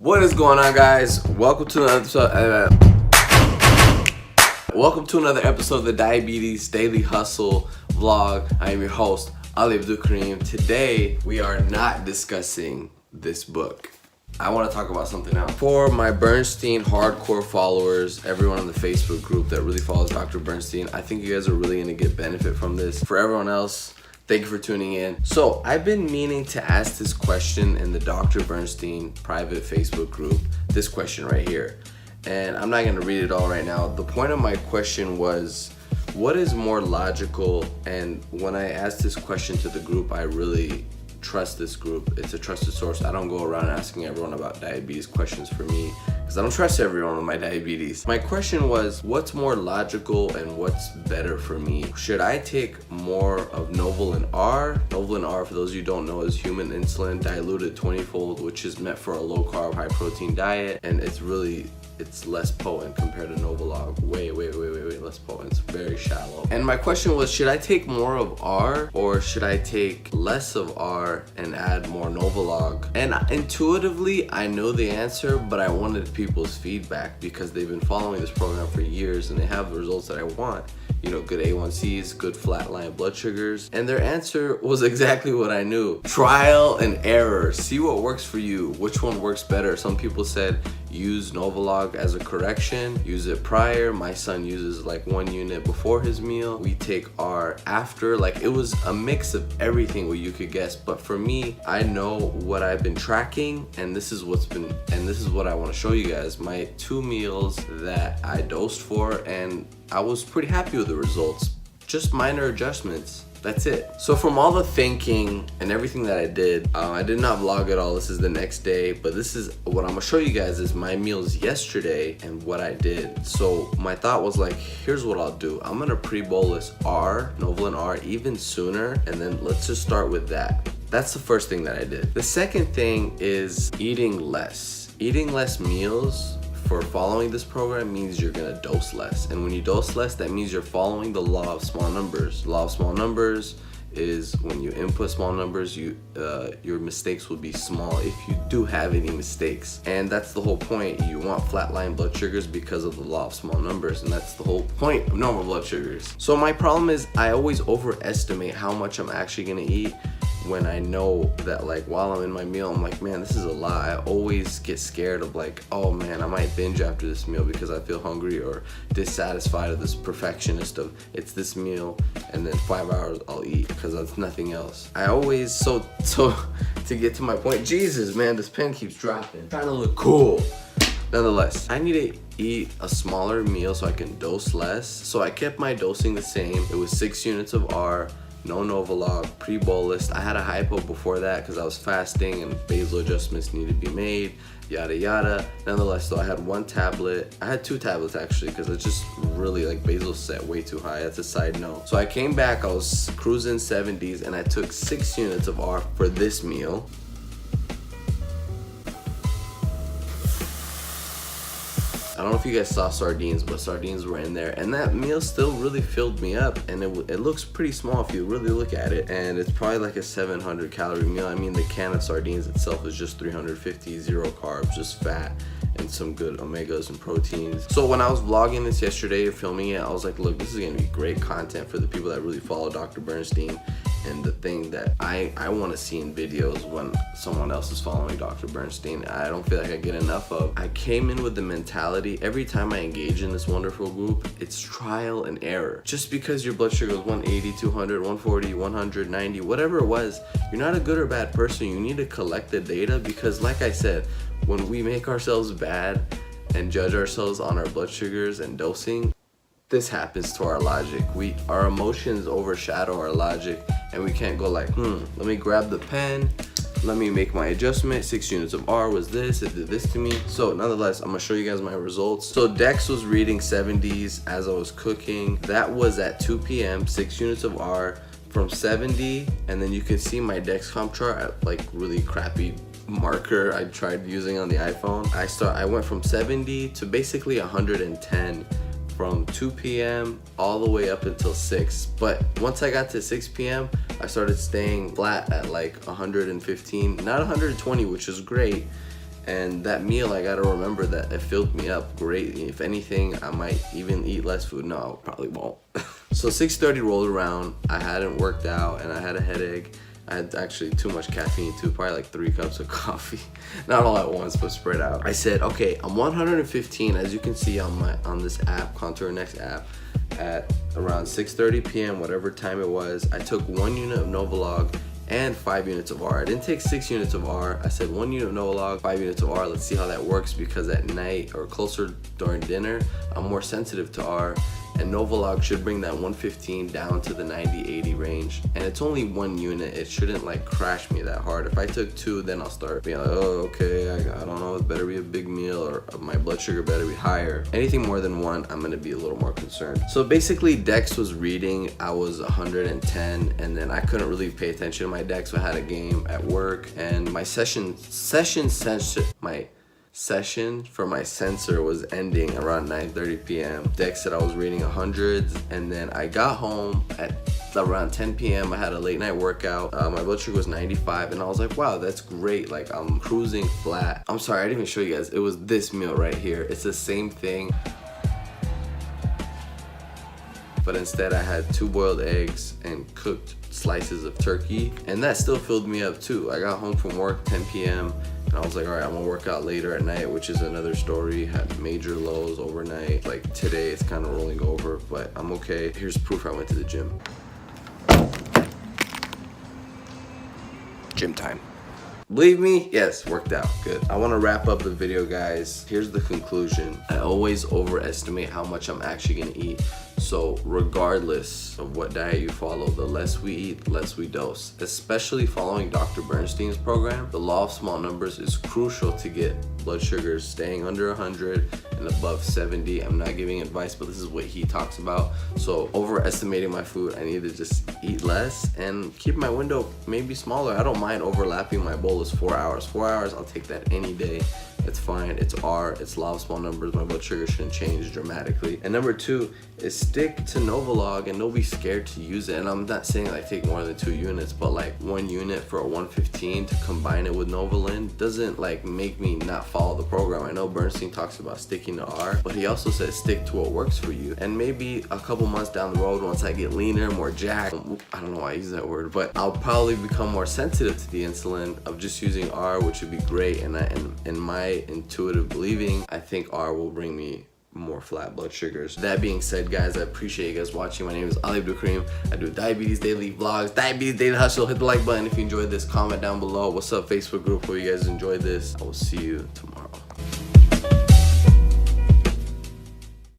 What is going on, guys? Welcome to another episode of the Diabetes Daily Hustle vlog. I am your host, Ali ABDUL-Kareem. Today, we are not discussing this book. I want to talk about something else. For my Bernstein hardcore followers, everyone in the Facebook group that really follows Dr. Bernstein, I think you guys are really going to get benefit from this. For everyone else, thank you for tuning in. So I've been meaning to ask this question in the Dr. Bernstein private Facebook group, this question right here. And I'm not gonna read it all right now. The point of my question was, what is more logical? And when I asked this question to the group, I really trust this group. It's a trusted source. I don't go around asking everyone about diabetes questions for me, because I don't trust everyone with my diabetes. My question was, what's more logical and what's better for me? Should I take more of Novolin R? Novolin R, for those of you who don't know, is human insulin diluted 20-fold, which is meant for a low carb, high protein diet, and it's less potent compared to Novolog. Way less potent. It's very shallow. And my question was, should I take more of R or should I take less of R and add more Novolog? And intuitively, I know the answer, but I wanted people's feedback because they've been following this program for years and they have the results that I want. You know, good A1Cs, good flatline blood sugars. And their answer was exactly what I knew. Trial and error. See what works for you. Which one works better? Some people said use Novolog as a correction, use it prior. My son uses like 1 unit before his meal. We take R after. Like, it was a mix of everything what you could guess. But for me, I know what I've been tracking, and this is what I want to show you guys. My 2 meals that I dosed for, and I was pretty happy with the results. Just minor adjustments. That's it. So from all the thinking and everything that I did not vlog at all. This is the next day, but this is what I'm gonna show you guys is my meals yesterday and what I did. So my thought was like, here's what I'll do. I'm gonna pre-bolus R, Novolin R, even sooner, and then let's just start with that. That's the first thing that I did. The second thing is eating less. Eating less meals for following this program means you're gonna dose less. And when you dose less, that means you're following the law of small numbers. The law of small numbers is when you input small numbers, your mistakes will be small if you do have any mistakes. And that's the whole point. You want flatline blood sugars because of the law of small numbers, and that's the whole point of normal blood sugars. So my problem is I always overestimate how much I'm actually gonna eat. When I know that, like, while I'm in my meal, I'm like, man, this is a lot. I always get scared of like, oh man, I might binge after this meal because I feel hungry or dissatisfied of this perfectionist of it's this meal and then 5 hours I'll eat because that's nothing else. I always, so to get to my point, Jesus, man, this pen keeps dropping. I'm trying to look cool. Nonetheless, I need to eat a smaller meal so I can dose less. So I kept my dosing the same. It was 6 units of R, no Novolog, pre-bolus. I had a hypo before that because I was fasting and basal adjustments need to be made, yada yada. Nonetheless, though, I had 1 tablet. I had 2 tablets actually because it's just really like basal set way too high. That's a side note. So I came back, I was cruising 70s, and I took 6 units of R for this meal. I don't know if you guys saw sardines, but sardines were in there, and that meal still really filled me up, and it looks pretty small if you really look at it, and it's probably like a 700 calorie meal. I mean, the can of sardines itself is just 350, 0 carbs, just fat and some good omegas and proteins. So when I was vlogging this yesterday, filming it, I was like, look, this is gonna be great content for the people that really follow Dr. Bernstein, and the thing that I want to see in videos when someone else is following Dr. Bernstein, I don't feel like I get enough of. I came in with the mentality, every time I engage in this wonderful group, it's trial and error. Just because your blood sugar is 180, 200, 140, 190, whatever it was, you're not a good or bad person. You need to collect the data because, like I said, when we make ourselves bad and judge ourselves on our blood sugars and dosing, this happens to our logic. Our emotions overshadow our logic, and we can't go like, let me grab the pen, let me make my adjustment. 6 units of R was this, it did this to me. So nonetheless, I'm gonna show you guys my results. So Dex was reading 70s as I was cooking. That was at 2 p.m., 6 units of R from 70, and then you can see my Dexcom chart at like really crappy marker I tried using on the iPhone. I went from 70 to basically 110 from 2 p.m. all the way up until 6. But once I got to 6 p.m., I started staying flat at like 115, not 120, which is great. And that meal, I gotta remember that it filled me up great. If anything, I might even eat less food. No, I probably won't. So 6:30 rolled around, I hadn't worked out and I had a headache. I had actually too much caffeine too, probably like 3 cups of coffee. Not all at once, but spread out. I said, okay, I'm 115, as you can see on this app, Contour Next app, at around 6:30 p.m., whatever time it was. I took 1 unit of Novolog and 5 units of R. I didn't take 6 units of R. I said 1 unit of Novolog, 5 units of R. Let's see how that works, because at night or closer during dinner, I'm more sensitive to R. And Novolog should bring that 115 down to the 90-80 range. And it's only 1 unit. It shouldn't like crash me that hard. If I took 2, then I'll start being like, oh, okay, I don't know, it better be a big meal, or my blood sugar better be higher. Anything more than 1, I'm gonna be a little more concerned. So basically, Dex was reading, I was 110, and then I couldn't really pay attention to my Dex. So I had a game at work, and my session for my sensor was ending around 9:30 p.m. Dex said I was reading 100s, and then I got home at around 10 p.m. I had a late night workout. My blood sugar was 95, and I was like, wow, that's great. Like, I'm cruising flat. I'm sorry, I didn't even show you guys. It was this meal right here. It's the same thing, but instead I had 2 boiled eggs and cooked slices of turkey, and that still filled me up too. I got home from work 10 p.m. and I was like, all right, I'm gonna work out later at night, which is another story. Had major lows overnight. Like today, it's kind of rolling over, but I'm okay. Here's proof I went to the gym. Gym time. Believe me, yes, worked out, good. I wanna wrap up the video, guys. Here's the conclusion. I always overestimate how much I'm actually gonna eat. So regardless of what diet you follow, the less we eat, the less we dose. Especially following Dr. Bernstein's program, the law of small numbers is crucial to get blood sugars staying under 100 and above 70. I'm not giving advice, but this is what he talks about. So overestimating my food, I need to just eat less and keep my window maybe smaller. I don't mind overlapping my bolus 4 hours. 4 hours, I'll take that any day. It's fine, it's R, it's law of small numbers. My blood sugar shouldn't change dramatically. And number 2 is stick to Novolog and don't be scared to use it. And I'm not saying like take more than 2 units, but like 1 unit for a 115 to combine it with Novolin doesn't like make me not follow the program. I know Bernstein talks about sticking to R, but he also says stick to what works for you. And maybe a couple months down the road, once I get leaner, more jacked, I don't know why I use that word, but I'll probably become more sensitive to the insulin of just using R, which would be great. And in my intuitive believing, I think R will bring me more flat blood sugars. That being said, guys, I appreciate you guys watching. My name is Ali ABDUL-Kareem. I do Diabetes Daily Vlogs, Diabetes Daily Hustle. Hit the like button if you enjoyed this. Comment down below. What's up, Facebook group? Hope you guys enjoyed this. I will see you tomorrow.